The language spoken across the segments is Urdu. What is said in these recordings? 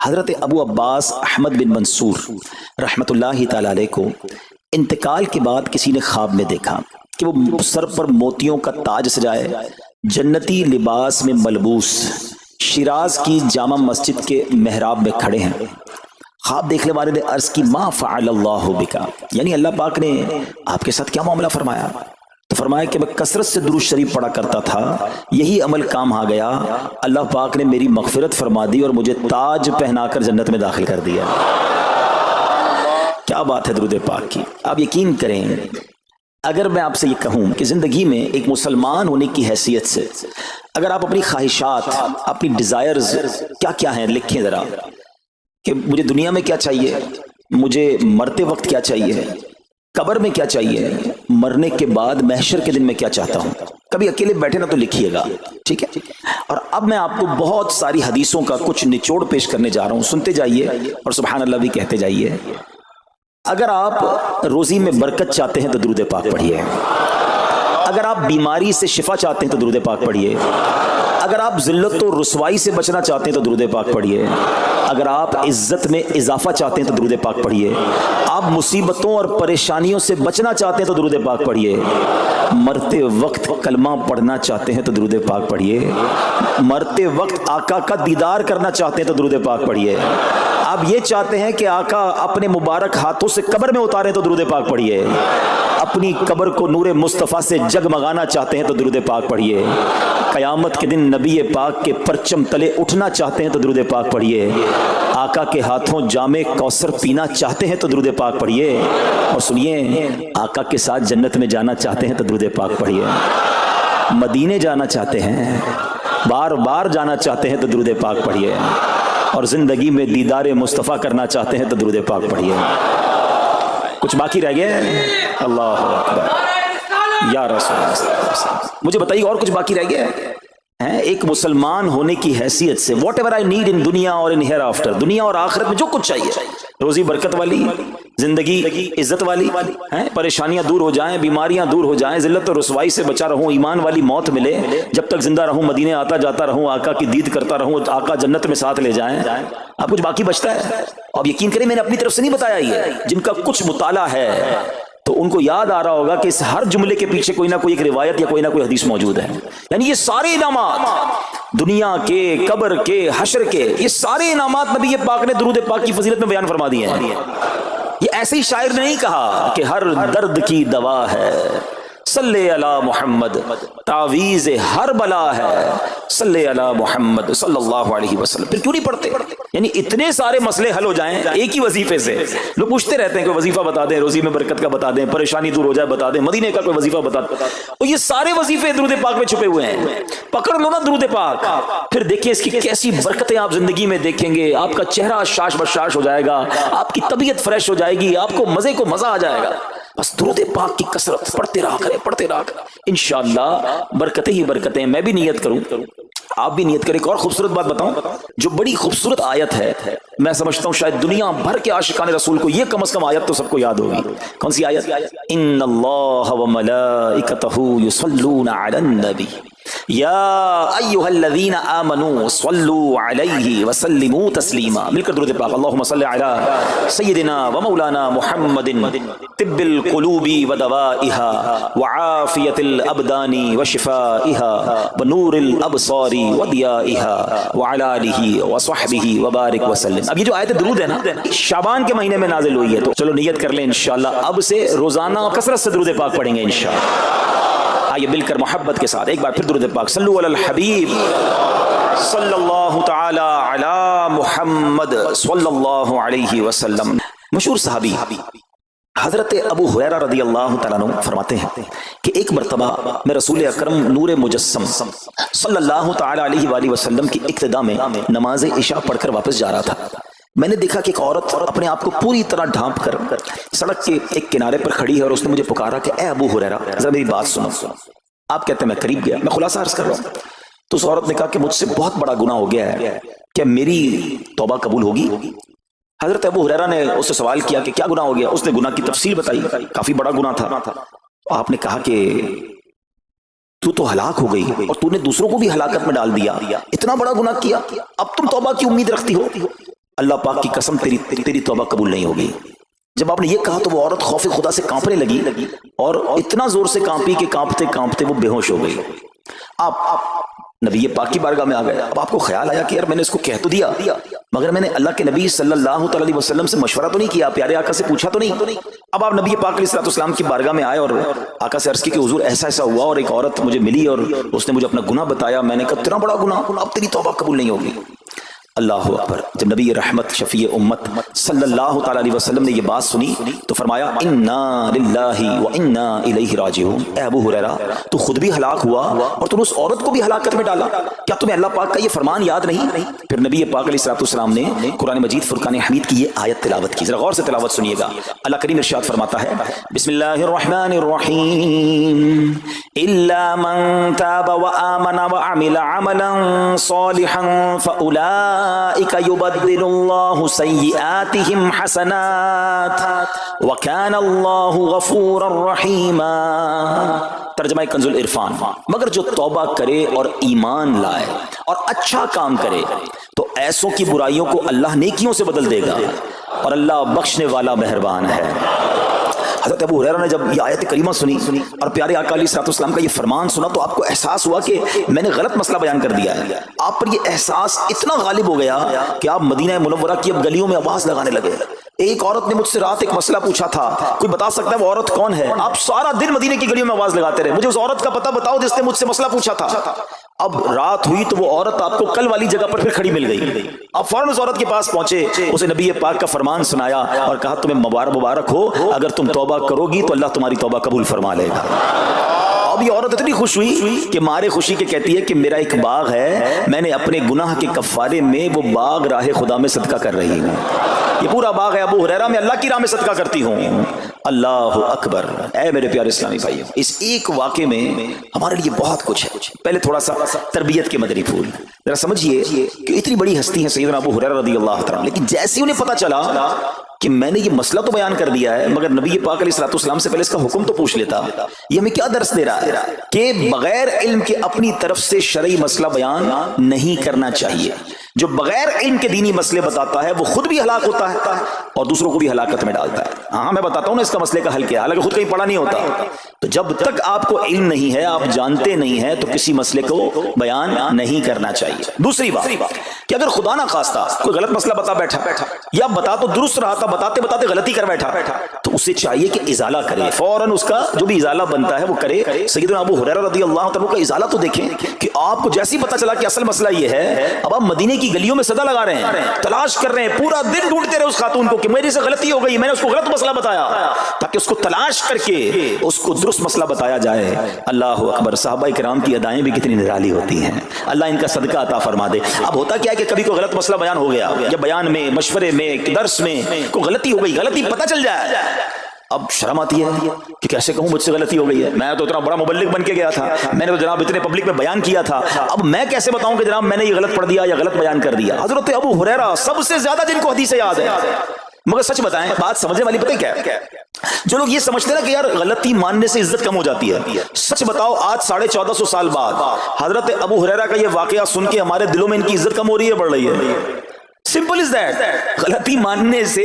حضرت ابو عباس احمد بن منصور رحمۃ اللہ تعالی علیہ کو انتقال کے بعد کسی نے خواب میں دیکھا کہ وہ سر پر موتیوں کا تاج سجائے، جنتی لباس میں ملبوس، شیراز کی جامع مسجد کے محراب میں کھڑے ہیں۔ خواب دیکھنے والے نے عرض کی ما فعل اللہ بکا، یعنی اللہ پاک نے آپ کے ساتھ کیا معاملہ فرمایا؟ تو فرمایا کہ میں کثرت سے درود شریف پڑھا کرتا تھا، یہی عمل کام آ گیا، اللہ پاک نے میری مغفرت فرما دی اور مجھے تاج پہنا کر جنت میں داخل کر دیا۔ کیا بات ہے درود پاک کی! آپ یقین کریں، اگر میں آپ سے یہ کہوں کہ زندگی میں ایک مسلمان ہونے کی حیثیت سے اگر آپ اپنی خواہشات، اپنی ڈیزائرز کیا کیا ہیں لکھیں ذرا، کہ مجھے دنیا میں کیا چاہیے، مجھے مرتے وقت کیا چاہیے، قبر میں کیا چاہیے، مرنے کے بعد محشر کے دن میں کیا چاہتا ہوں، کبھی اکیلے بیٹھے نہ تو لکھیے گا، ٹھیک ہے؟ اور اب میں آپ کو بہت ساری حدیثوں کا کچھ نچوڑ پیش کرنے جا رہا ہوں، سنتے جائیے اور سبحان اللہ بھی کہتے جائیے۔ اگر آپ روزی میں برکت چاہتے ہیں تو درود پاک پڑھیے، اگر آپ بیماری سے شفا چاہتے ہیں تو درود پاک پڑھیے، اگر آپ ذلت و رسوائی سے بچنا چاہتے ہیں تو درود پاک پڑھیے، اگر آپ عزت میں اضافہ چاہتے ہیں تو درود پاک پڑھیے، آپ مصیبتوں اور پریشانیوں سے بچنا چاہتے ہیں تو درود پاک پڑھیے، مرتے وقت کلمہ پڑھنا چاہتے ہیں تو درود پاک پڑھیے، مرتے وقت آقا کا دیدار کرنا چاہتے ہیں تو درود پاک پڑھیے، آپ یہ چاہتے ہیں کہ آقا اپنے مبارک ہاتھوں سے قبر میں اتاریں تو درود پاک پڑھیے، اپنی قبر کو نور مصطفیٰ سے جگمگانا چاہتے ہیں تو درود پاک پڑھیے، قیامت کے دن نبی پاک کے پرچم تلے اٹھنا چاہتے ہیں تو درود پاک پڑھیے، آقا کے ہاتھوں جام کوثر پینا چاہتے ہیں تو درود پاک پڑھیے، اور سنیے آقا کے ساتھ جنت میں جانا چاہتے ہیں تو درود پاک پڑھیے، مدینے جانا چاہتے ہیں، بار بار جانا چاہتے ہیں تو درود پاک پڑھیے، اور زندگی میں دیدار مصطفیٰ کرنا چاہتے ہیں تو درود پاک پڑھیے۔ کچھ باقی رہ گیا؟ اللہ اکبر یا رسول اللہ، مجھے بتائیے اور کچھ باقی رہ گیا ہے؟ ایک مسلمان ہونے کی حیثیت سے what ever I need in دنیا اور ان ہیئر آفٹر، دنیا اور آخرت میں جو کچھ چاہیے، روزی برکت والی زندگی، عزت والی، پریشانیاں دور ہو جائیں، بیماریاں دور ہو جائیں، ذلت اور رسوائی سے بچا رہوں، ایمان والی موت ملے، جب تک زندہ رہوں مدینے آتا جاتا رہوں، آقا کی دید کرتا رہوں، آقا جنت میں ساتھ لے جائیں۔ اب کچھ باقی بچتا ہے؟ اب یقین کریں میں نے اپنی طرف سے نہیں بتایا، یہ جن کا کچھ مطالعہ ہے تو ان کو یاد آ رہا ہوگا کہ اس ہر جملے کے پیچھے کوئی نہ کوئی ایک روایت یا کوئی نہ کوئی حدیث موجود ہے، یعنی یہ سارے انعامات دنیا کے، قبر کے، حشر کے، یہ سارے انعامات نبی پاک نے درود پاک کی فضیلت میں بیان فرما دیے ہیں۔ یہ ایسے ہی شاعر نے نہیں کہا کہ ہر درد کی دوا ہے صلی علی محمد، تعویذ ہر بلا ہے صلی علی محمد صلی اللہ علیہ وسلم۔ پھر کیوں نہیں پڑھتے؟ یعنی اتنے سارے مسئلے حل ہو جائیں ایک ہی وظیفے سے۔ لوگ پوچھتے رہتے ہیں کہ وظیفہ بتا دیں، روزی میں برکت کا بتا دیں، پریشانی دور ہو جائے بتا دیں، مدینے کا کوئی وظیفہ بتا دیں، اور یہ سارے وظیفے درود پاک میں چھپے ہوئے ہیں۔ پکڑ لو نا درود پاک، پھر دیکھیں اس کی کیسی برکتیں آپ زندگی میں دیکھیں گے، آپ کا چہرہ شاش بشاش ہو جائے گا، آپ کی طبیعت فریش ہو جائے گی، آپ کو مزے کو مزہ آ جائے گا۔ بس درود پاک کی کثرت پڑھتے رہا کریں، پڑھتے رہا کریں، انشاءاللہ برکتیں ہی برکتیں۔ میں بھی نیت کروں، آپ بھی نیت کریں۔ ایک اور خوبصورت بات بتاؤں، جو بڑی خوبصورت آیت ہے، میں سمجھتا ہوں شاید دنیا بھر کے عاشقان رسول کو یہ کم از کم آیت تو سب کو یاد ہوگی۔ کون سی آیت؟ ان اللہ وملائکتہ یصلون علی النبی یا ایھا الذین آمنوا صلوا علیہ وسلموا تسلیما۔ مل کر درود پاک، اللہم صل علی سیدنا ومولانا محمد طب القلوب ودوائها وعافیۃ الابدان وشفائها ونور الابصار وضیائها وعلی آلہ وصحبہ وبارک وسلم۔ اب یہ جو آیت درود ہے نا، شعبان کے مہینے میں نازل ہوئی ہے، تو چلو نیت کر لیں انشاءاللہ اب سے روزانہ کثرت سے درود پاک پڑھیں گے انشاءاللہ۔ آئیے مل کر محبت کے ساتھ ایک بار پھر درود پاک، صلو علی الحبیب صلی اللہ تعالی علی محمد صلی اللہ علیہ وسلم۔ مشہور صحابی حضرت ابو ہریرہ رضی اللہ تعالیٰ عنہ فرماتے ہیں کہ ایک مرتبہ میں رسول اکرم نور مجسم صلی اللہ تعالی علیہ وآلہ وسلم کی اقتداء میں نماز عشاء پڑھ کر واپس جا رہا تھا۔ میں نے دیکھا کہ ایک عورت اپنے آپ کو پوری طرح ڈھانپ کر سڑک کے ایک کنارے پر کھڑی ہے، اور اس نے مجھے پکارا کہ اے ابو ہریرہ ذرا میری بات سنو۔ آپ کہتے ہیں میں قریب گیا، میں خلاصہ عرض کر رہا ہوں۔ تو اس عورت نے کہا کہ مجھ سے بہت بڑا گناہ ہو گیا ہے، کیا میری توبہ قبول ہوگی؟ حضرت ابو ہریرہ نے اس سے سوال کیا کہ کیا گناہ ہو گیا؟ اس نے گناہ کی تفصیل بتائی، کافی بڑا گناہ تھا۔ آپ نے کہا کہ تو ہلاک ہو گئی اور تو نے دوسروں کو بھی ہلاکت میں ڈال دیا، اتنا بڑا گناہ کیا، اب تم توبہ کی امید رکھتی ہو؟ اللہ پاک کی قسم تیری توبہ قبول نہیں ہوگی۔ جب آپ نے یہ کہا تو وہ عورت خوف خدا سے کانپنے لگی اور اتنا زور سے کانپی کہ کانپتے کانپتے وہ بے ہوش ہو گئی۔ آپ نبی پاک کی بارگاہ میں آ گئے۔ اب آپ کو خیال آیا کہ یار میں نے اس کو کہہ تو دیا، مگر میں نے اللہ کے نبی صلی اللہ تعالی علیہ وسلم سے مشورہ تو نہیں کیا، پیارے آقا سے پوچھا تو نہیں۔ اب آپ نبی پاک علیہ السلام کی بارگاہ میں آئے اور آقا سے عرض کی کہ حضور ایسا ایسا ہوا اور ایک عورت مجھے ملی اور اس نے مجھے اپنا گناہ بتایا، میں نے کہا اتنا بڑا گناہ، اب تیری توبہ قبول نہیں ہوگی۔ اللہ اکبر۔ جب نبی رحمت شفیع امت صلی اللہ تعالی علیہ وسلم نے یہ بات سنی تو فرمایا انا للہ و انا الیہ راجعون۔ اے ابو ہریرہ تو خود بھی ہلاک ہوا اور تم نے اس عورت کو بھی ہلاکت میں ڈالا، کیا تمہیں اللہ پاک کا یہ فرمان یاد نہیں؟ پھر نبی پاک علیہ السلام نے قرآن مجید فرقان حمید کی یہ آیت تلاوت کی، ذرا غور سے تلاوت سنیے گا۔ اللہ کریم ارشاد فرماتا ہے بسم اللہ الرحمن الرحیم الا من تاب وآمن وعمل عملا صالحا فأولئک یبدل اللہ سیئاتہم حسنات وکان اللہ غفورا رحیما۔ ترجمہ کنز العرفان، مگر جو توبہ کرے اور ایمان لائے اور اچھا کام کرے تو ایسوں کی برائیوں کو اللہ نیکیوں سے بدل دے گا اور اللہ بخشنے والا مہربان ہے۔ حضرت ابو ہریرہ نے جب یہ آیت کریمہ سنی اور پیارے آقا علیہ السلام کا یہ فرمان سنا تو آپ کو احساس ہوا کہ میں نے غلط مسئلہ بیان کر دیا ہے۔ آپ پر یہ احساس اتنا غالب ہو گیا کہ آپ مدینہ منورہ کی اب گلیوں میں آواز لگانے لگے۔ ایک عورت نے مجھ سے رات ایک مسئلہ پوچھا تھا، کوئی بتا سکتا ہے وہ عورت کون ہے؟ آپ سارا دن مدینے کی گلیوں میں آواز لگاتے رہے، مجھے اس عورت کا پتہ بتاؤ جس نے مجھ سے مسئلہ پوچھا تھا۔ اب رات ہوئی تو وہ عورت آپ کو کل والی جگہ پر پھر کھڑی مل گئی۔ آپ فوراً اس عورت کے پاس پہنچے، اسے نبی پاک کا فرمان سنایا اور کہا تمہیں مبارک ہو، اگر تم توبہ کرو گی تو اللہ تمہاری توبہ قبول فرما لے گا۔ اب یہ عورت اتنی خوش ہوئی کہ مارے خوشی کے کہتی ہے کہ میرا ایک باغ ہے، میں نے اپنے گناہ کے کفارے میں وہ باغ راہ خدا میں صدقہ کر رہی ہوں۔ یہ پورا باغ ہے ابو ہریرہ میں اللہ کی راہ میں صدقہ کرتی ہوں۔ اللہ اکبر۔ اے میرے پیارے اسلامی بھائیوں، اس ایک واقعے میں ہمارے لیے بہت کچھ ہے۔ پہلے تھوڑا سا تربیت کے مدنی پھول ذرا سمجھیے کہ اتنی بڑی ہستی ہے سیدنا ابو ہریرہ رضی اللہ تعالیٰ، لیکن جیسے انہیں پتا چلا کہ میں نے یہ مسئلہ تو بیان کر دیا ہے مگر نبی پاک علیہ السلام سے پہلے اس کا حکم تو پوچھ لیتا، یہ ہمیں کیا درس دے رہا ہے کہ بغیر علم کے اپنی طرف سے شرعی مسئلہ بیان نہیں کرنا چاہیے۔ جو بغیر علم کے دینی مسئلے بتاتا ہے وہ خود بھی ہلاک ہوتا ہے اور دوسروں کو بھی ہلاکت میں ڈالتا ہے۔ ہاں میں بتاتا ہوں نا اس کا مسئلے کا حل کیا ہے، حالانکہ خود کہیں پڑھا نہیں ہوتا۔ تو جب تک آپ کو علم نہیں ہے، آپ جانتے نہیں ہیں، تو کسی مسئلے کو بیان نہیں کرنا چاہیے۔ دوسری بات کہ اگر خدا نہ خواستہ کوئی غلط مسئلہ بتا بیٹھا یا بتا تو درست رہا تھا، بتاتے بتاتے غلطی کر بیٹھا تو اسے چاہیے کہ ازالہ کرے، فوراً اس کا جو بھی ازالہ بنتا ہے وہ کرے۔ سیدنا ابو ہریرہ رضی اللہ عنہ کا ازالہ تو دیکھیں کہ آپ کو جیسے ہی پتا چلا کہ اصل مسئلہ یہ ہے، اب آپ مدینے کی گلیوں میں صدا لگا رہے ہیں، تلاش کر رہے ہیں، پورا دن ڈھونڈتے رہے اس خاتون کو کہ میری سے غلطی ہو گئی، میں نے اس کو غلط مسئلہ بتایا، تاکہ اس کو تلاش کر کے اس کو درست مسئلہ بتایا جائے۔ اللہ اکبر۔ صحابہ کرام کی ادائیں بھی کتنی نرالی ہوتی ہیں، اللہ ان کا صدقہ عطا فرما دے۔ اب ہوتا کیا ہے کہ کبھی کوئی غلط مسئلہ بیان ہو گیا یا بیان میں، مشورے میں، درس میں کوئی غلطی ہو گئی، غلطی پتہ چل جائے، اب شرم آتی ہے کہ کیسے کہوں مجھ سے غلطی ہو گئی ہے، میں تو اتنا بڑا مبلغ بن کے گیا تھا، میں نے تو جناب اتنے پبلک میں بیان کیا تھا، اب میں کیسے بتاؤں کہ جناب میں نے یہ غلط پڑھ دیا یا غلط بیان کر دیا۔ حضرت ابو ہریرہ سب سے زیادہ جن کو حدیثیں یاد ہے، مگر سچ بتائیں بات سمجھنے والی پتہ کیا ہے؟ جو لوگ یہ سمجھتے ہیں نا کہ یار غلطی ماننے سے عزت کم ہو جاتی ہے، سچ بتاؤ آج 1450 سال بعد حضرت ابو ہریرہ کا یہ واقعہ سن کے ہمارے دلوں میں ان کی عزت کم ہو رہی ہے، بڑھ رہی ہے؟ Simple is that. غلطی ماننے سے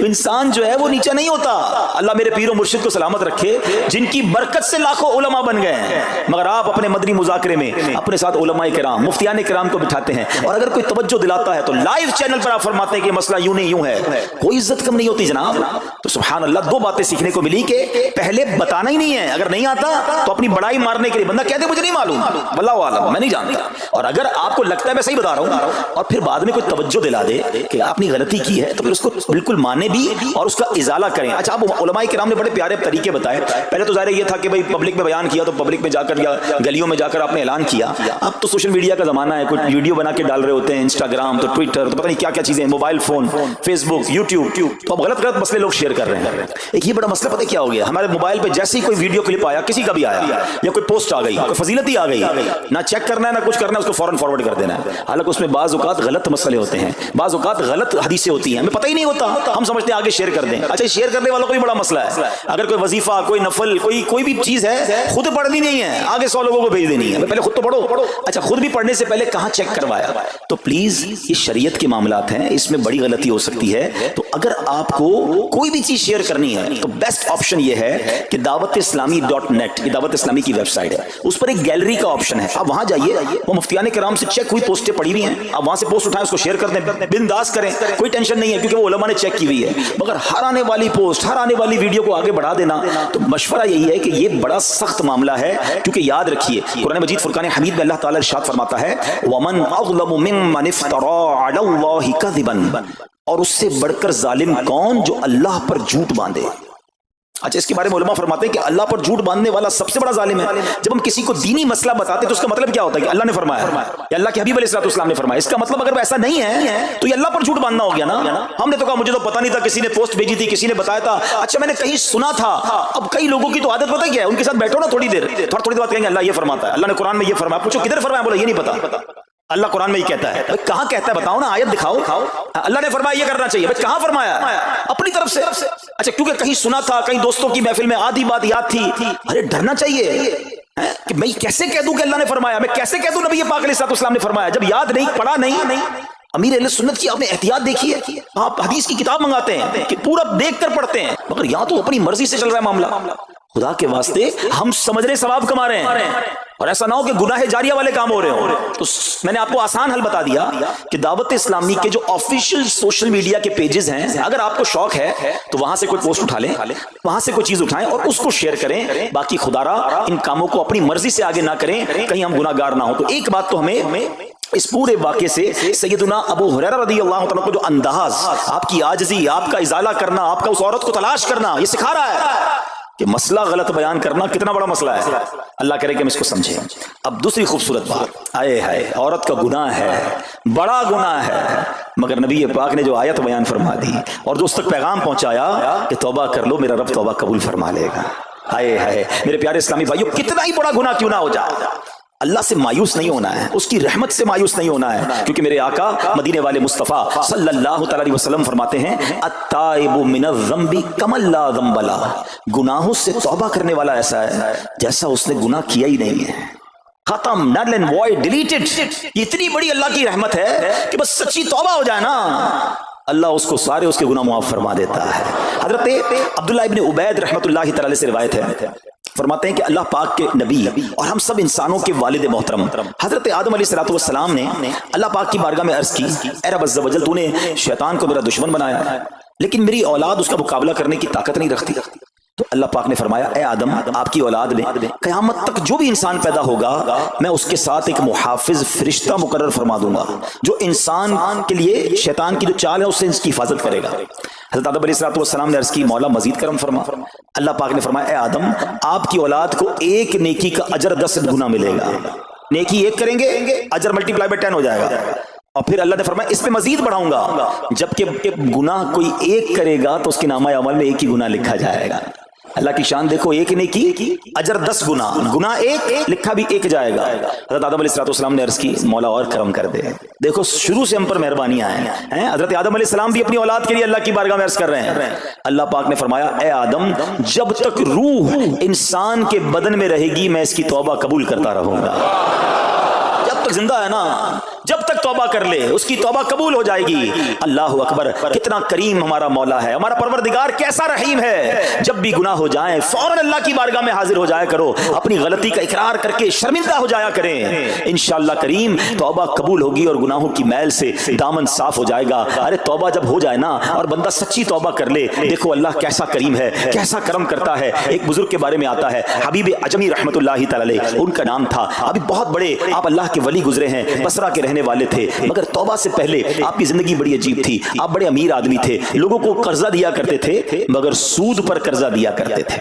انسان جو ہے وہ نیچا نہیں ہوتا۔ اللہ میرے پیر و مرشد کو سلامت رکھے، جن کی برکت سے لاکھوں علماء بن گئے ہیں، مگر آپ اپنے مدنی مذاکرے میں اپنے ساتھ علماء کرام، مفتیان کرام کو بٹھاتے ہیں، اور اگر کوئی توجہ دلاتا ہے تو لائیو چینل پر آپ فرماتے ہیں کہ مسئلہ یوں نہیں یوں ہے، کوئی عزت کم نہیں ہوتی جناب۔ تو سبحان اللہ، دو باتیں سیکھنے کو ملی کہ پہلے بتانا ہی نہیں ہے، اگر نہیں آتا تو اپنی بڑائی مارنے کے لیے بندہ کہہ دے مجھے نہیں معلوم، واللہ عالم میں نہیں جانتا، اور اگر آپ کو لگتا ہے میں صحیح بتا رہا ہوں اور پھر بعد میں کوئی توجہ دلا دے کہ آپ نے غلطی کی ہے تو پھر اس کو بالکل مانے بھی اور اس کا ازالہ کریں۔ اچھا، اب علماء کرام نے بڑے پیارے طریقے بتائے۔ پہلے تو ظاہر یہ تھا کہ بھائی پبلک میں بیان کیا تو پبلک میں جا کر یا گلیوں میں جا کر آپ نے اعلان کیا۔ اب تو سوشل میڈیا کا زمانہ ہے، کچھ ویڈیو بنا کے ڈال رہے ہوتے ہیں، انسٹاگرام تو ٹویٹر تو پتہ نہیں کیا کیا چیزیں، موبائل فون، فیس بک، یوٹیوب، تو اب غلط مسئلے لوگ شیئر کر رہے ہیں۔ ایک یہ بڑا مسئلہ پتہ کیا ہو گیا، ہمارے موبائل پہ جیسے ہی کوئی ویڈیو کلپ آیا، کسی کا بھی آیا یا کوئی پوسٹ آ گئی، کوئی فضیلت ہی آ گئی، نہ چیک کرنا ہے نہ کچھ کرنا ہے، اس کو فوراً فارورڈ کر دینا ہے، حالانکہ اس میں بعض اوقات غلط مسئلے ہوتے ہیں۔ بعض اوقات غلط حدیثیں ہوتی ہیں, ہمیں پتہ ہی نہیں ہوتا, ہم سمجھتے ہیں آگے شیئر کر دیں. اچھا شیئر کرنے والوں کا بھی بڑا مسئلہ ہے. اگر کوئی وظیفہ, کوئی نفل, کوئی بھی چیز ہے, خود پڑھنی نہیں ہے, آگے 100 لوگوں کو بھیج دینی ہے, پہلے خود تو پڑھو. اچھا خود بھی پڑھنے سے پہلے کہاں چیک کروایا؟ تو پلیز یہ شریعت کے معاملات ہیں, اس میں بڑی غلطی ہو سکتی ہے. تو اگر آپ کو کوئی بھی چیز شیئر کرنی ہے تو بیسٹ آپشن یہ ہے کہ dawat-islami.net, یہ دعوت اسلامی کی ویب سائٹ ہے, اس پر ایک گیلری کا آپشن ہے, آپ وہاں جائیے, وہ مفتیان کرام سے چیک ہوئی پوسٹیں پڑی ہوئی ہیں, آپ وہاں سے پوسٹ اٹھائیں, اس کو شیئر کر دیں, بنداز کریں, کوئی ٹینشن نہیں ہے, کیونکہ وہ علماء نے چیک کی ہوئی ہے. مگر ہر آنے والی پوسٹ, ہر آنے والی ویڈیو کو آگے بڑھا دینا, تو مشورہ یہی ہے کہ یہ بڑا سخت معاملہ ہے. کیونکہ یاد رکھیے قرآن مجید فرقان حمید میں اللہ تعالیٰ ارشاد فرماتا ہے وَمَنْ أَظْلَمُ مِمَّنِ افْتَرَىٰ عَلَى اللَّهِ كَذِبًا, اور اس سے بڑھ کر ظالم کون جو اللہ پر جھوٹ باندھے. اچھا اس کے بارے میں علماء فرماتے ہیں کہ اللہ پر جھوٹ باندھنے والا سب سے بڑا ظالم ہے. جب ہم کسی کو دینی مسئلہ بتاتے ہیں تو اس کا مطلب کیا ہوتا ہے کہ اللہ نے فرمایا یا اللہ کے حبیب علیہ السلام نے فرمایا. اس کا مطلب اگر ایسا نہیں ہے تو یہ اللہ پر جھوٹ باندھنا ہو گیا نا. ہم نے تو کہا مجھے تو پتہ نہیں تھا, کسی نے پوسٹ بھیجی تھی, کسی نے بتایا تھا, اچھا میں نے کہیں سنا تھا. اب کئی لوگوں کی تو عادت پتہ کیا ہے, ان کے ساتھ بیٹھو نا تھوڑی دیر بعد کہیں گے اللہ یہ فرماتا ہے, اللہ نے قرآن میں یہ فرمایا, پوچھو کدھر فرمایا, بولا یہ نہیں پتا, اللہ قرآن میں یہ کہتا ہے. کہاں کہتا ہے بتاؤ نا, آیت دکھاؤ. اللہ نے فرمایا یہ کرنا چاہیے, کہاں فرمایا؟ اپنی طرف سے. اچھا کیونکہ کہیں سنا تھا, کہیں دوستوں کی محفل میں آدھی بات یاد تھی. ارے ڈرنا چاہیے کہ میں کیسے کہہ دوں کہ اللہ نے فرمایا, میں کیسے کہہ دوں نبی پاک علیہ السلام نے فرمایا, جب یاد نہیں, پڑھا نہیں. امیر اہل سنت کی آپ نے احتیاط دیکھی ہے, آپ حدیث کی کتاب منگاتے ہیں کہ پورا دیکھ کر پڑھتے ہیں, مگر یہاں تو اپنی مرضی سے چل رہا ہے معاملہ. خدا کے واسطے ہم سمجھ رہے ثواب کما رہے ہیں, اور ایسا نہ ہو کہ گناہ جاریہ والے کام ہو رہے ہوں. تو میں نے آپ کو آسان حل بتا دیا کہ دعوت اسلامی کے جو آفیشیل سوشل میڈیا کے پیجز ہیں, اگر آپ کو شوق ہے تو وہاں سے کوئی پوسٹ اٹھا لیں, وہاں سے کوئی چیز اٹھائیں اور اس کو شیئر کریں. باقی خدا را ان کاموں کو اپنی مرضی سے آگے نہ کریں, کہیں ہم گناہ گار نہ ہوں. تو ایک بات تو ہمیں اس پورے واقعے سے سیدنا ابو ہریرہ رضی اللہ تعالیٰ کو جو انداز, آپ کی عاجزی, آپ کا ازالہ کرنا, آپ کا اس عورت کو تلاش کرنا, یہ سکھا رہا ہے کہ مسئلہ غلط بیان کرنا کتنا بڑا مسئلہ ہے. اللہ کرے کہ ہم اس کو سمجھیں. اب دوسری خوبصورت بات, آئے ہائے عورت کا گناہ ہے, بڑا گناہ ہے, مگر نبی پاک نے جو آیت بیان فرما دی اور جو اس تک پیغام پہنچایا کہ توبہ کر لو, میرا رب توبہ قبول فرما لے گا. آئے ہائے میرے پیارے اسلامی بھائیو, کتنا ہی بڑا گناہ کیوں نہ ہو جائے, اللہ سے مایوس نہیں ہونا ہے, اس کی رحمت سے مایوس نہیں ہونا ہے. کیونکہ میرے آقا مدینے والے مصطفیٰ صلی اللہ تعالی علیہ وسلم فرماتے ہیں التائب من الذنب کمن لا ذنب لہ, گناہوں سے توبہ کرنے والا ایسا ہے جیسا اس نے گناہ کیا ہی نہیں ہے. ختم, نل اینڈ وائڈ, ڈیلیٹڈ. یہ اتنی بڑی اللہ کی رحمت ہے کہ بس سچی توبہ ہو جائے نا, اللہ اس کو سارے اس کے گناہ معاف فرما دیتا ہے. حضرت عبداللہ ابن عبید رحمۃ اللہ تعالی سے روایت ہے, فرماتے ہیں کہ اللہ پاک کے نبی اور ہم سب انسانوں کے والد محترم حضرت آدم علیہ السلام نے اللہ پاک کی بارگاہ میں عرض کی, اے رب عز و جل, تو نے شیطان کو میرا دشمن بنایا ہے, لیکن میری اولاد اس کا مقابلہ کرنے کی طاقت نہیں رکھتی. تو اللہ پاک نے فرمایا اے آدم, آپ کی اولاد میں قیامت تک جو بھی انسان پیدا ہوگا میں اس کے ساتھ ایک محافظ فرشتہ مقرر فرما دوں گا جو انسان کے لیے شیطان کی جو چال ہے اس سے اس کی حفاظت کرے گا. حضرت آدم علیہ السلام نے عرض کی مولا مزید کرم فرما. اللہ پاک نے فرمایا اے آدم, آپ کی اولاد کو ایک نیکی کا اجر 10 گنا ملے گا. نیکی ایک کریں گے, اجر ملٹی پلائی بائی 10 ہو جائے گا. اور پھر اللہ نے فرمایا اس پہ مزید بڑھاؤں گا, جبکہ گناہ کوئی ایک کرے گا تو اس کے نامہ اعمال میں ایک ہی گناہ لکھا جائے گا. اللہ کی شان دیکھو, ایک نیکی اجر 10 گنا, گناہ ایک لکھا بھی ایک جائے گا. حضرت آدم علیہ السلام نے عرض کی مولا اور کرم کر دے. دیکھو شروع سے ہم پر مہربانیاں ہیں. حضرت آدم علیہ السلام بھی اپنی اولاد کے لیے اللہ کی بارگاہ میں عرض کر رہے ہیں. اللہ پاک نے فرمایا اے آدم, جب تک روح انسان کے بدن میں رہے گی میں اس کی توبہ قبول کرتا رہوں گا. جب تک زندہ ہے نا, جب تک توبہ کر لے اس کی توبہ قبول ہو جائے گی. اللہ اکبر, کتنا کریم ہمارا مولا ہے, ہمارا پروردگار کیسا رحیم ہے. جب بھی گناہ ہو جائیں فوراً اللہ کی بارگاہ میں حاضر ہو جایا کرو, اپنی غلطی کا اقرار کر کے شرمندہ ہو جایا کریں. انشاءاللہ کریم توبہ قبول ہوگی اور گناہوں کی میل سے دامن صاف ہو جائے گا. ارے توبہ جب ہو جائے نا اور بندہ سچی توبہ کر لے, دیکھو اللہ کیسا کریم ہے, کیسا کرم کرتا ہے. ایک بزرگ کے بارے میں آتا ہے حبیب عجمی رحمۃ اللہ تعالی علیہ, ان کا نام تھا. ابھی بہت بڑے آپ اللہ کے ولی گزرے ہیں, بصرہ کے رہنے والے تھے, مگر توبہ سے پہلے آپ کی زندگی بڑی عجیب تھی. آپ بڑے امیر آدمی تھے, لوگوں کو قرضہ دیا کرتے تھے مگر سود پر قرضہ دیا کرتے تھے,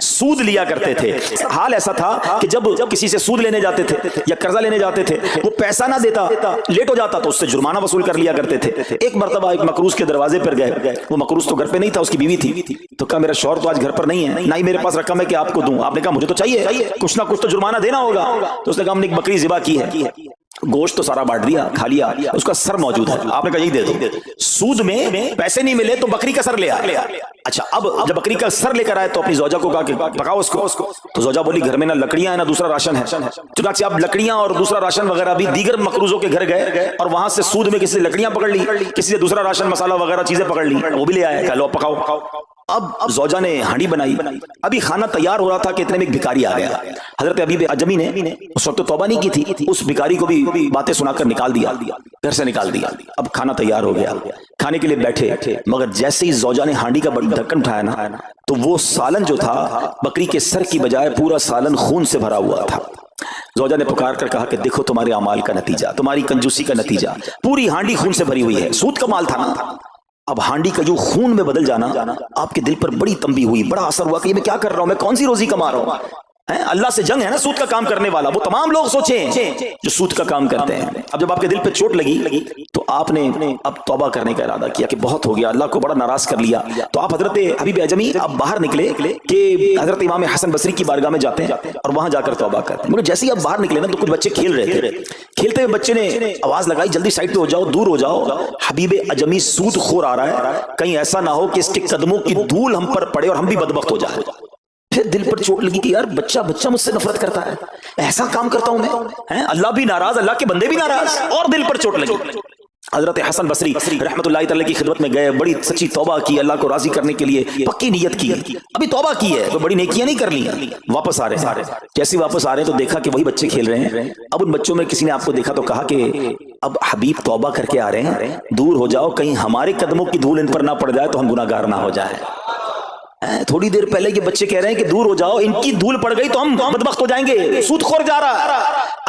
سود لیا کرتے تھے. حال ایسا تھا کہ جب کسی سے سود لینے جاتے تھے یا قرضہ لینے جاتے تھے, وہ پیسہ نہ دیتا, لیٹ ہو جاتا تو اس سے جرمانہ وصول کر لیا کرتے تھے. ایک مرتبہ ایک مقروض کے دروازے پر گئے, وہ مقروض تو گھر پہ نہیں تھا, اس کی بیوی تھی. تو کہا میرا شوہر تو آج گھر پر نہیں ہے, نہ ہی میرے پاس رقم ہے کہ آپ کو دوں. آپ نے کہا مجھے تو چاہیے, کچھ نہ کچھ تو جرمانہ دینا ہوگا. تو اس نے کہا ہم نے ایک بکری ذبح کی ہے. گوشت تو سارا بانٹ دیا، کھا لیا، اس کا سر موجود ہے، آپ نے کہا یہی دے دو۔ سود میں پیسے نہیں ملے تو بکری کا سر لے آیا۔ اچھا اب جب بکری کا سر لے کر آئے تو اپنی زوجہ کو کہا کہ پکاؤ اس کو، تو زوجہ بولی گھر میں نہ لکڑیاں ہیں نہ دوسرا راشن ہے۔ چنانچہ اب لکڑیاں اور دوسرا راشن وغیرہ بھی دیگر مقروضوں کے گھر گئے اور وہاں سے سود میں کسی سے لکڑیاں پکڑ لی، کسی سے دوسرا راشن مسالہ وغیرہ چیزیں پکڑ لی، وہ بھی لے آئے، کہا لو پکاؤ۔ اب زوجہ نے ہانڈی بنائی، ابھی کھانا تیار ہو رہا تھا کہ اتنے میں ایک بھکاری آ گیا۔ حضرت ابیب اجمی نے اس وقت تو توبہ نہیں کی تھی، اس بھکاری کو بھی باتیں سنا کر نکال دیا، گھر سے نکال دیا۔ اب کھانا تیار ہو گیا، کھانے کے لیے بیٹھے، مگر جیسے ہی زوجہ نے ہانڈی کا ڈھکن اٹھایا نا تو وہ سالن جو تھا بکری کے سر کی بجائے پورا سالن خون سے بھرا ہوا تھا۔ زوجہ نے پکار کر کہا کہ دیکھو تمہارے اعمال کا نتیجہ، تمہاری کنجوسی کا نتیجہ، پوری ہانڈی خون سے بھری ہوئی ہے، سود کا مال تھا نا۔ اب ہانڈی کا جو خون میں بدل جانا آپ کے دل پر بڑی تنبیہ ہوئی، بڑا اثر ہوا کہ یہ میں کیا کر رہا ہوں، میں کون سی روزی کما رہا ہوں۔ اللہ سے جنگ ہے نا سود کا کام کرنے والا، وہ تمام لوگ سوچیں جو سود کا کام کرتے ہیں۔ اب جب آپ کے دل پہ چوٹ لگی تو آپ نے اب توبہ کرنے کا ارادہ کیا کہ بہت ہو گیا، اللہ کو بڑا ناراض کر لیا۔ تو آپ حضرت حبیب اجمی اب باہر نکلے کہ حضرت امام حسن بصری کی بارگاہ میں جاتے ہیں اور وہاں جا کر توبہ کرتے ہیں۔ مگر جیسے ہی آپ باہر نکلے نا تو کچھ بچے کھیل رہے تھے، کھیلتے ہوئے بچے نے آواز لگائی جلدی سائڈ پہ ہو جاؤ، دور ہو جاؤ، حبیب اجمی سود خور آ رہا ہے، کہیں ایسا نہ ہو کہ اس کے قدموں کی دھول ہم پر پڑے اور ہم بھی بدبخت ہو جائیں۔ پھر دل پر چوٹ لگی کہ یار بچہ مجھ سے نفرت کرتا ہے، ایسا کام کرتا ہوں میں، اللہ بھی ناراض، اللہ کے بندے بھی ناراض، اور دل پر چوٹ لگی۔ حضرت حسن بصری رحمت اللہ تعالی کی خدمت میں گئے، بڑی سچی توبہ کی، اللہ کو راضی کرنے کے لیے پکی نیت کی، ابھی توبہ کی ہے تو بڑی نیکیاں نہیں کر لی، واپس آ رہے ہیں۔ جیسے واپس آ رہے ہیں تو دیکھا کہ وہی بچے کھیل رہے ہیں۔ اب ان بچوں میں کسی نے آپ کو دیکھا تو کہا کہ اب حبیب توبہ کر کے آ رہے ہیں، دور ہو جاؤ، کہیں ہمارے قدموں کی دھول ان پر نہ پڑ جائے تو ہم گناہگار نہ ہو جائیں۔ تھوڑی دیر پہلے یہ بچے کہہ رہے ہیں کہ دور ہو جاؤ، ان کی دھول پڑ گئی تو ہم بدبخت ہو جائیں گے، سود خور جا رہا،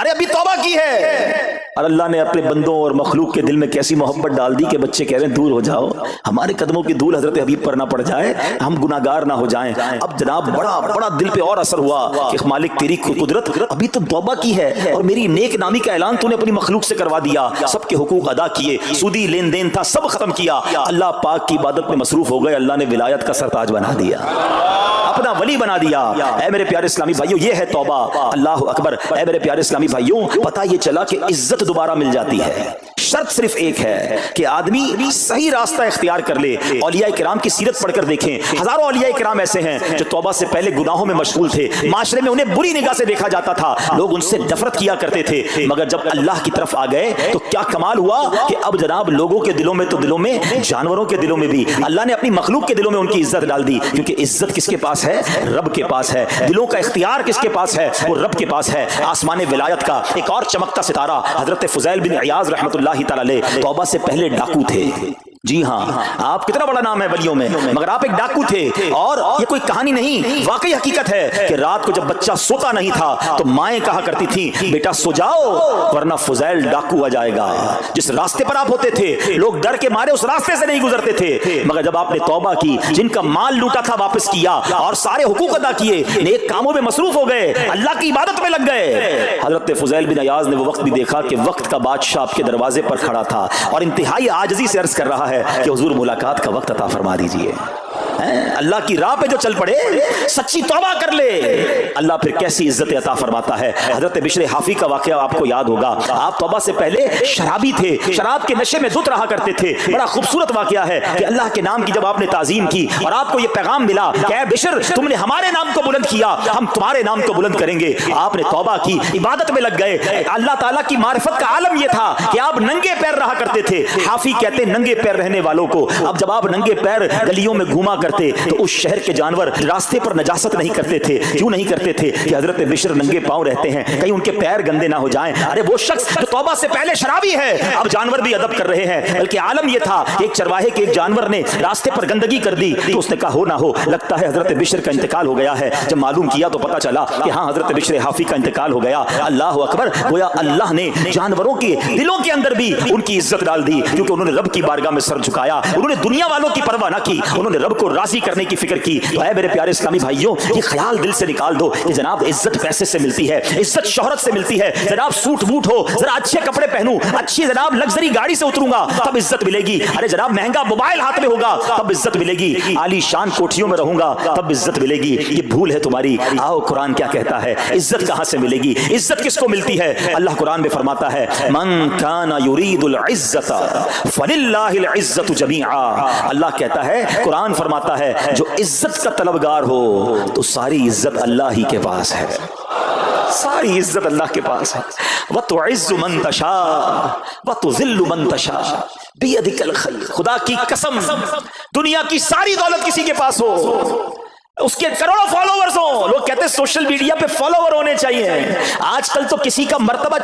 ارے ابھی توبہ کی ہے۔ اور اللہ نے اپنے بندوں اور مخلوق کے دل میں کیسی محبت ڈال دی کہ بچے کہہ رہے ہیں دور ہو جاؤ، ہمارے قدموں کی دھول حضرت حبیب پر نہ پڑ جائے، ہم گناہگار نہ ہو جائیں۔ اب جناب بڑا دل پہ اور اثر ہوا کہ مالک تیری قدرت، ابھی تو توبہ کی ہے اور میری نیک نامی کا اعلان تو نے اپنی مخلوق سے کروا دیا، سب کے حقوق ادا کیے، سودی لین دین تھا سب ختم کیا، اللہ پاک کی عبادت میں مصروف ہو گئے، اللہ نے ولایت کا سرتاج بنا دیا، اپنا ولی بنا دیا۔ اے میرے پیارے اسلامی بھائیوں، یہ ہے توبہ، اللہ اکبر۔ اے میرے پیارے اسلامی بھائیوں، پتہ یہ چلا کہ عزت دوبارہ مل جاتی ہے، شرط صرف ایک ہے کہ آدمی صحیح راستہ اختیار کر لے۔ اولیاء کرام کی سیرت پڑھ کر دیکھیں، ہزاروں اولیاء کرام ایسے ہیں جو توبہ سے پہلے گناہوں میں مشغول تھے، معاشرے میں انہیں بری نگاہ سے دیکھا جاتا تھا، لوگ ان سے نفرت کیا کرتے تھے، مگر جب اللہ کی طرف آ گئے تو کیا کمال ہوا کہ اب جناب لوگوں کے دلوں میں تو دلوں میں، جانوروں کے دلوں میں بھی اللہ نے اپنی مخلوق کے دلوں میں ان کی عزت ڈال دی، کیونکہ عزت کس کے پاس ہے؟ رب کے پاس ہے۔ دلوں کا اختیار کس کے پاس ہے؟ وہ رب کے پاس ہے۔ آسمان ولایت کا ایک اور چمکتا ستارہ حضرت فضیل بن عیاض رحمۃ اللہ تعالی توبہ سے پہلے ڈاکو تھے۔ جی ہاں، آپ کتنا بڑا نام ہے ولیوں میں، مگر آپ ایک ڈاکو تھے، اور یہ کوئی کہانی نہیں، واقعی حقیقت ہے کہ رات کو جب بچہ سوتا نہیں تھا تو مائیں کہا کرتی تھی بیٹا سو جاؤ ورنہ فضیل ڈاکو آ جائے گا۔ جس راستے پر آپ ہوتے تھے لوگ ڈر کے مارے اس راستے سے نہیں گزرتے تھے، مگر جب آپ نے توبہ کی، جن کا مال لوٹا تھا واپس کیا اور سارے حقوق ادا کیے، نیک کاموں میں مصروف ہو گئے، اللہ کی عبادت میں لگ گئے، حضرت فضیل بن عیاض نے وہ وقت بھی دیکھا کہ وقت کا بادشاہ آپ کے دروازے پر کھڑا تھا اور انتہائی عاجزی سے عرض کر رہا ہے کہ حضور ملاقات کا وقت عطا فرما دیجئے۔ اللہ کی راہ پہ جو چل پڑے، سچی توبہ کر لے، اللہ پھر کیسی عزت عطا فرماتا ہے۔ حضرت بشر حافی کا واقعہ آپ کو یاد ہوگا، آپ توبہ سے پہلے شرابی تھے، شراب کے نشے میں دھت رہا کرتے تھے۔ بڑا خوبصورت واقعہ ہے کہ اللہ کے نام کی جب آپ نے تعظیم کی اور آپ کو یہ پیغام ملا کہ اے بشر تم نے ہمارے نام کو بلند کیا، ہم تمہارے نام کو بلند کریں گے، آپ نے توبہ کی، عبادت میں لگ گئے۔ اللہ تعالیٰ کی معرفت کا عالم یہ تھا کہ آپ ننگے پیر رہا کرتے تھے۔ حافی کہتے ہیں ننگے پیر رہنے والوں کو، اب جب آپ ننگے پیر گلیوں میں گھوما کرتے تو اس شہر کے جانور راستے پر نجاست نہیں کرتے تھے۔ کیوں نہیں کرتے تھے؟ کہ حضرت بشر ننگے پاؤں رہتے ہیں، کہیں ان کے پیر گندے نہ ہو جائیں۔ ارے وہ شخص جو توبہ سے پہلے شرابی ہے، اب جانور بھی ادب کر رہے ہیں، بلکہ عالم یہ تھا کہ ایک چرواہے کے ایک جانور نے راستے پر گندگی کر دی تو اس نے کہا ہو نہ ہو لگتا ہے حضرت بشر کا انتقال ہو گیا ہے۔ جب معلوم کیا تو پتا چلا کہ ہاں حضرت بشر حافی کا انتقال ہو گیا۔ اللہ اکبر، گویا اللہ نے جانوروں کے دلوں کے اندر بھی ان کی عزت ڈال دی، کیونکہ انہوں نے رب کی بارگاہ میں سر جھکایا، انہوں نے دنیا والوں کی پرواہ نہ کی، انہوں نے رب کو راضی کرنے کی فکر کی تو اے میرے پیارے اسلامی بھائیوں یہ خیال دل سے نکال دو کہ جناب عزت پیسے سے ملتی ہے, عزت شہرت سے ملتی ہے, جناب سوٹ بوٹ ہو, ذرا اچھے کپڑے پہنوں, اچھی جناب لگژری گاڑی سے اتروں گا تب عزت ملے گی, ارے جناب مہنگا موبائل ہاتھ میں ہوگا تب عزت ملے گی, عالی شان کوٹھیوں میں رہوں گا تب عزت ملے گی. یہ بھول ہے تمہاری. آؤ قرآن کیا کہتا ہے, عزت کہاں سے ملے گی, عزت کس کو ملتی ہے؟ اللہ قرآن میں فرماتا ہے من کان یرید العزت فللہ العزت جمیعا. اللہ کہتا ہے, قرآن فرماتا ہے جو عزت کا طلبگار ہو تو ساری عزت اللہ ہی کے پاس ہے, ساری عزت اللہ کے پاس ہے. وَتُعِزُّ مَن تَشَاءُ وَتُذِلُّ مَن تَشَاءُ بِيَدِكَ الْخَيْرُ. خدا کی قسم دنیا کی ساری دولت کسی کے پاس ہو, اس کے کروڑوں فالوورز ہوں, لوگ کہتے ہیں سوشل میڈیا پہ فالوور ہونے چاہیے, آج کل تو کسی کا مرتبہ